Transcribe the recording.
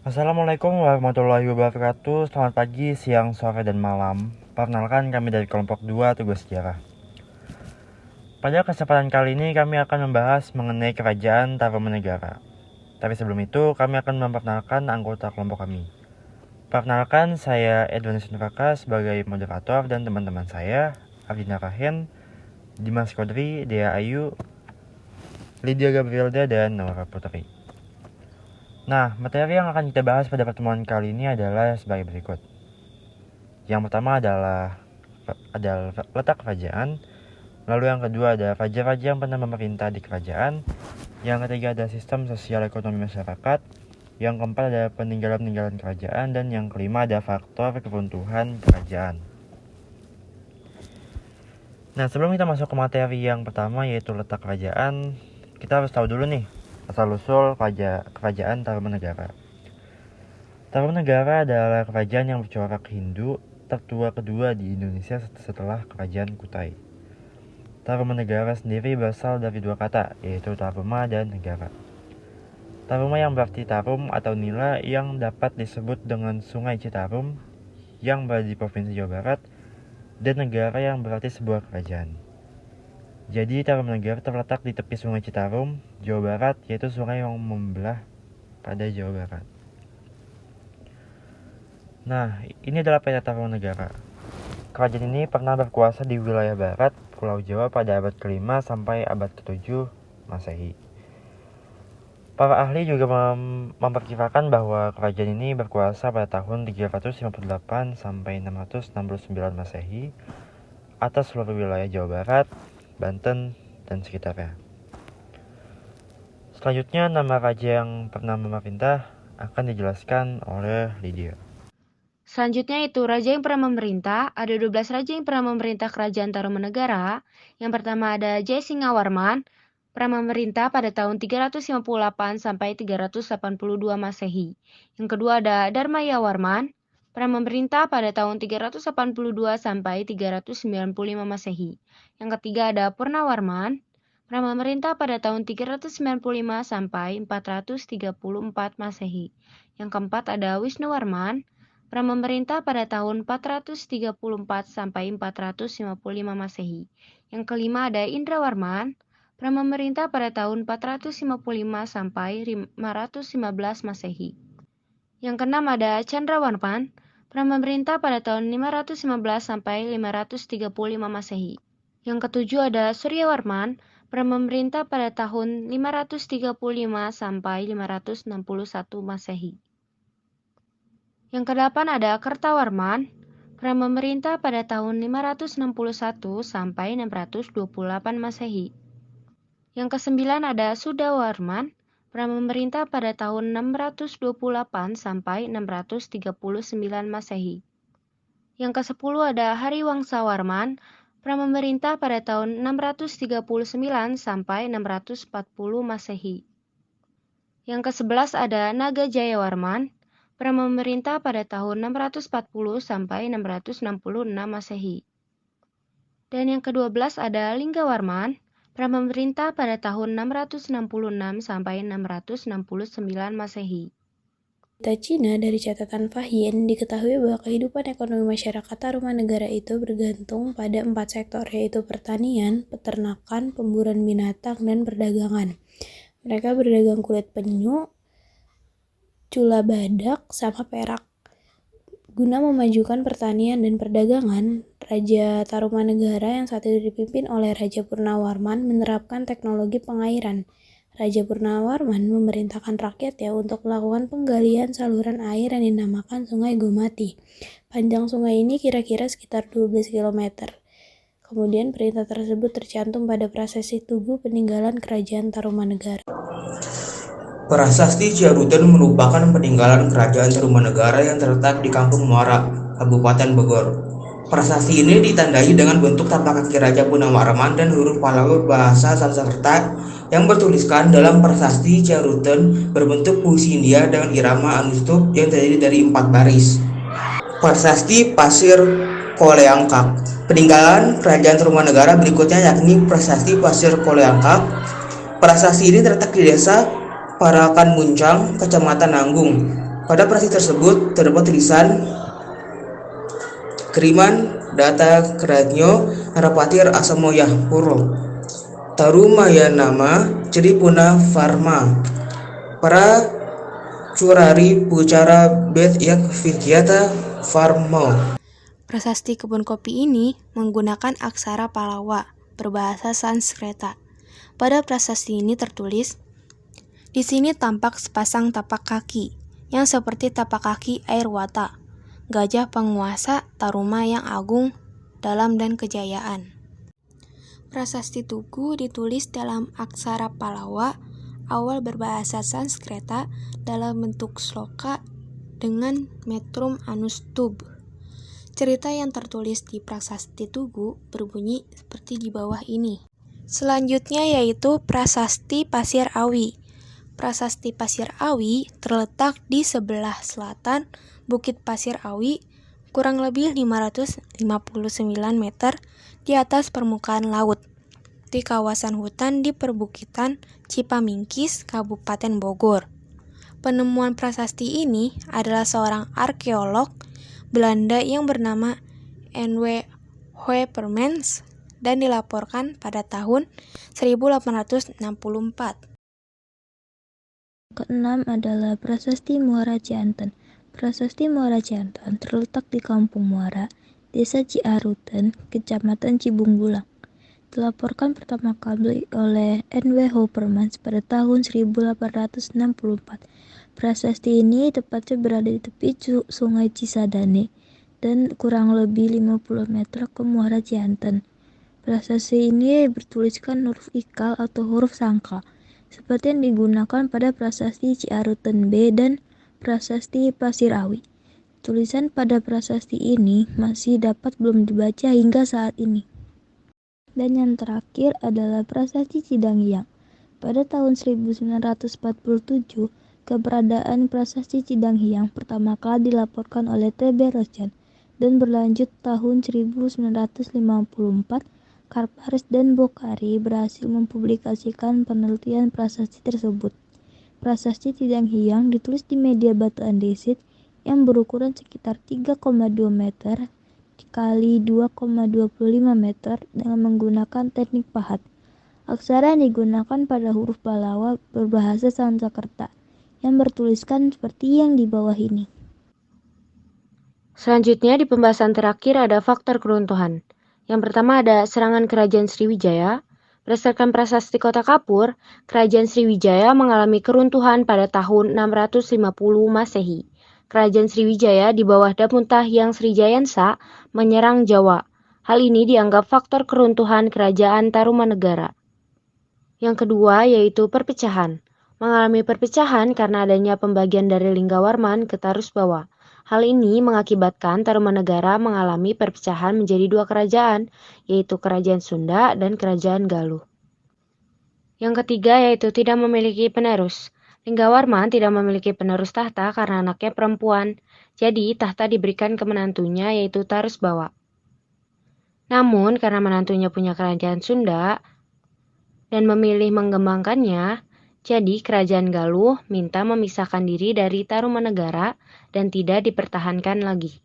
Assalamualaikum warahmatullahi wabarakatuh. Selamat pagi, siang, sore, dan malam. Perkenalkan, kami dari kelompok 2 Tugas Sejarah. Pada kesempatan kali ini kami akan membahas mengenai Kerajaan Tarumanegara. Tapi sebelum itu, kami akan memperkenalkan anggota kelompok kami. Perkenalkan, saya Edwin Sinraka sebagai moderator dan teman-teman saya, Ardina Rahen, Dimas Kodri, Dea Ayu, Lydia Gabrielda, dan Nora Putri. Nah, materi yang akan kita bahas pada pertemuan kali ini adalah sebagai berikut. Yang pertama adalah letak kerajaan, lalu yang kedua ada raja-raja yang pernah memerintah di kerajaan, yang ketiga ada sistem sosial ekonomi masyarakat, yang keempat ada peninggalan-peninggalan kerajaan, dan yang kelima ada faktor keruntuhan kerajaan. Nah, sebelum kita masuk ke materi yang pertama yaitu letak kerajaan, kita harus tahu dulu nih asal-usul kerajaan Tarumanegara. Tarumanegara adalah kerajaan yang bercorak Hindu tertua kedua di Indonesia setelah Kerajaan Kutai. Tarumanegara sendiri berasal dari dua kata, yaitu Taruma dan negara. Taruma yang berarti tarum atau nila yang dapat disebut dengan Sungai Citarum yang berada di Provinsi Jawa Barat, dan negara yang berarti sebuah kerajaan. Jadi Tarumanegara terletak di tepi Sungai Citarum, Jawa Barat, yaitu sungai yang membelah pada Jawa Barat. Nah, ini adalah peta Tarumanegara. Kerajaan ini pernah berkuasa di wilayah barat Pulau Jawa pada abad ke-5 sampai abad ke-7 Masehi. Para ahli juga memperkirakan bahwa kerajaan ini berkuasa pada tahun 358 sampai 669 Masehi atas seluruh wilayah Jawa Barat, Banten, dan sekitarnya. Selanjutnya, nama raja yang pernah memerintah akan dijelaskan oleh Lydia. Selanjutnya itu raja yang pernah memerintah. Ada 12 raja yang pernah memerintah kerajaan Tarumanegara. Yang pertama ada Jayasinghawarman, pernah memerintah pada tahun 358 sampai 382 Masehi. Yang kedua ada Dharmayawarman, pernah memerintah pada tahun 382 sampai 395 Masehi. Yang ketiga ada Purnawarman, pernah memerintah pada tahun 395 sampai 434 Masehi. Yang keempat ada Wisnuwarman, pernah memerintah pada tahun 434 sampai 455 Masehi. Yang kelima ada Indrawarman, pernah memerintah pada tahun 455 sampai 515 Masehi. Yang keenam ada Chandrawarman, pernah memerintah pada tahun 515 sampai 535 Masehi. Yang ketujuh ada Suryawarman, pernah memerintah pada tahun 535 sampai 561 Masehi. Yang kedelapan ada Kertawarman, pernah memerintah pada tahun 561 sampai 628 Masehi. Yang kesembilan ada Sudawarman, pernah memerintah pada tahun 628 sampai 639 Masehi. Yang kesepuluh ada Hariwangsawarman, pernah memerintah pada tahun 639 sampai 640 Masehi. Yang kesebelas ada Nagajayawarman, pernah memerintah pada tahun 640 sampai 666 Masehi. Dan yang ke-12 ada Linggawarman, pernah memerintah pada tahun 666 sampai 669 Masehi. Peta Cina dari catatan Fahien diketahui bahwa kehidupan ekonomi masyarakat Tarumanegara itu bergantung pada 4 sektor, yaitu pertanian, peternakan, pemburuan binatang, dan perdagangan. Mereka berdagang kulit penyu, cula badak, sama perak. Guna memajukan pertanian dan perdagangan, Raja Tarumanegara yang saat itu dipimpin oleh Raja Purnawarman menerapkan teknologi pengairan. Raja Purnawarman memerintahkan rakyatnya untuk melakukan penggalian saluran air yang dinamakan Sungai Gomati. Panjang sungai ini kira-kira sekitar 12 km. Kemudian perintah tersebut tercantum pada prasasti Tugu peninggalan Kerajaan Tarumanegara. Prasasti Ciaruten merupakan peninggalan Kerajaan Tarumanegara yang terletak di Kampung Muara, Kabupaten Bogor. Prasasti ini ditandai dengan bentuk tapak kaki Raja Purnawarman dan huruf Pallawa bahasa Sanskerta yang bertuliskan dalam prasasti Ciaruten berbentuk puisi India dengan irama anustup yang terdiri dari 4 baris. Prasasti Pasir Koleangkap. Peninggalan Kerajaan Tarumanegara berikutnya yakni Prasasti Pasir Koleangkap. Prasasti ini terletak di desa Parakan Muncang, Kecamatan Nanggung, Pada prasasti tersebut terdapat tulisan Keriman Data Keratnyo Narapatir Asamoyah Puro Tarumayanama Ceripuna Farma Para Curari Pucara Bet Yak Vidyata Farmo. Prasasti kebun kopi ini menggunakan aksara Palawa berbahasa Sanskerta. Pada prasasti ini tertulis, di sini tampak sepasang tapak kaki yang seperti tapak kaki Airwata, gajah penguasa Taruma yang agung, dalam dan kejayaan. Prasasti Tugu ditulis dalam aksara Palawa awal berbahasa Sanskerta dalam bentuk sloka dengan metrum anustub. Cerita yang tertulis di Prasasti Tugu berbunyi seperti di bawah ini. Selanjutnya yaitu Prasasti Pasir Awi. Prasasti Pasir Awi terletak di sebelah selatan Bukit Pasir Awi, kurang lebih 559 meter di atas permukaan laut, di kawasan hutan di perbukitan Cipamingkis, Kabupaten Bogor. Penemuan prasasti ini adalah seorang arkeolog Belanda yang bernama N.W. Hoepermans dan dilaporkan pada tahun 1864. Keenam adalah Prasasti Muara Cianten. Prasasti Muara Cianten terletak di Kampung Muara, Desa Ciaruten, Kecamatan Cibung Bulang. Dilaporkan pertama kali oleh N.W. Hoepermans pada tahun 1864. Prasasti ini tepatnya berada di tepi Sungai Cisadane dan kurang lebih 50 meter ke Muara Cianten. Prasasti ini bertuliskan huruf ikal atau huruf sangka, seperti yang digunakan pada Prasasti Ciaruten B dan Prasasti Pasir Awi. Tulisan pada prasasti ini masih dapat belum dibaca hingga saat ini. Dan yang terakhir adalah Prasasti Cidanghyang. Pada tahun 1947, keberadaan Prasasti Cidanghyang pertama kali dilaporkan oleh T.B. Rocan dan berlanjut tahun 1954. Karparis dan Bokhari berhasil mempublikasikan penelitian prasasti tersebut. Prasasti Cidanghyang ditulis di media batu andesit yang berukuran sekitar 3,2 meter kali 2,25 meter dengan menggunakan teknik pahat. Aksara yang digunakan pada huruf Palawa berbahasa Sanskerta yang bertuliskan seperti yang di bawah ini. Selanjutnya di pembahasan terakhir ada faktor keruntuhan. Yang pertama ada serangan Kerajaan Sriwijaya. Berdasarkan prasasti Kota Kapur, Kerajaan Sriwijaya mengalami keruntuhan pada tahun 650 Masehi. Kerajaan Sriwijaya di bawah Damuntah yang Srijayansa menyerang Jawa. Hal ini dianggap faktor keruntuhan Kerajaan Tarumanegara. Yang kedua yaitu perpecahan. Mengalami perpecahan karena adanya pembagian dari Linggawarman ke Tarusbawa. Hal ini mengakibatkan Tarumanegara mengalami perpecahan menjadi dua kerajaan, yaitu Kerajaan Sunda dan Kerajaan Galuh. Yang ketiga yaitu tidak memiliki penerus. Linggawarman tidak memiliki penerus tahta karena anaknya perempuan, jadi tahta diberikan ke menantunya yaitu Tarusbawa. Namun karena menantunya punya Kerajaan Sunda dan memilih mengembangkannya, jadi Kerajaan Galuh minta memisahkan diri dari Tarumanegara dan tidak dipertahankan lagi.